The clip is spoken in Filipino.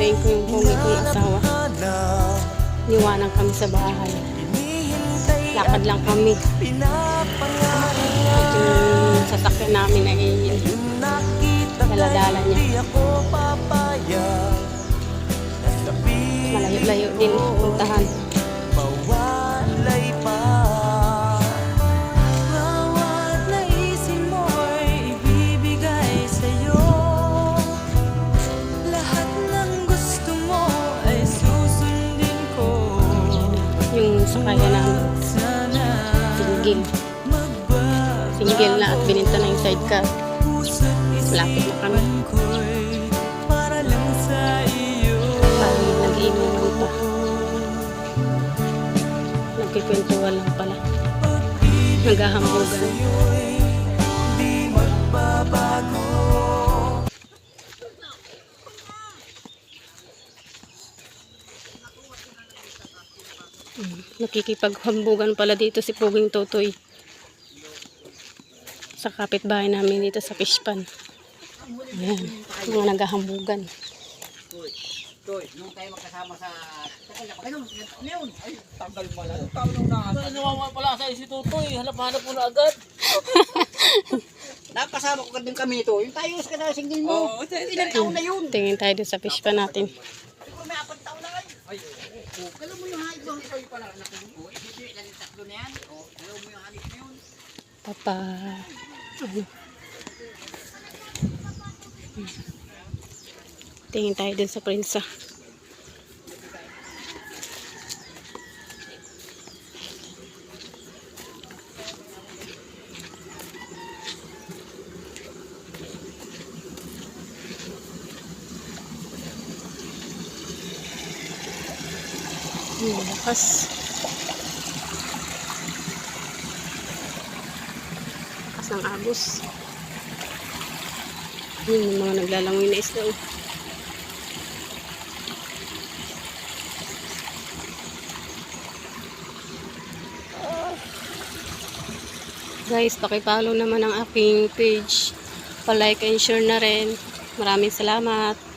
hintayin ko yung pogi kong asawa. Niwanan kami sa bahay. Lakad lang kami. At yung sasakyan namin ay daladala niya. Malayo-layo din puntahan. Yung sakaya namin single na at bininta na yung sidecar. Malapit na kami. Parang nag-iinuman pa. Nagkikwentuhan lang pala. Naghahambugan. Nakikipaghambugan pala dito si Puging Totoy sa kapitbahay namin dito sa Fishpan. Ayan, mga naghahambugan. Toy, nung tayo magkasama sa ngayon, ay tagal mo lang. Nawawa pala sa si Totoy, hanap-hanap mo na agad. Nakasama ko din kami nito. Yung tayo sa single mo. Ilang taon na yun. Tingin tayo dito sa Fishpan natin. May 4 taon na ay. Alam mo yung halik doon Toy pala na ko. Dito ilan yung tatlo na yan. Alam mo yung halik na yun. Papa. Tingin tayo dun sa prinsa. Lakas. Lakas ng agos. Yung mga naglalangoy na isda. Guys, pakipollow naman ang aking page. Pa-like and share na rin. Maraming salamat.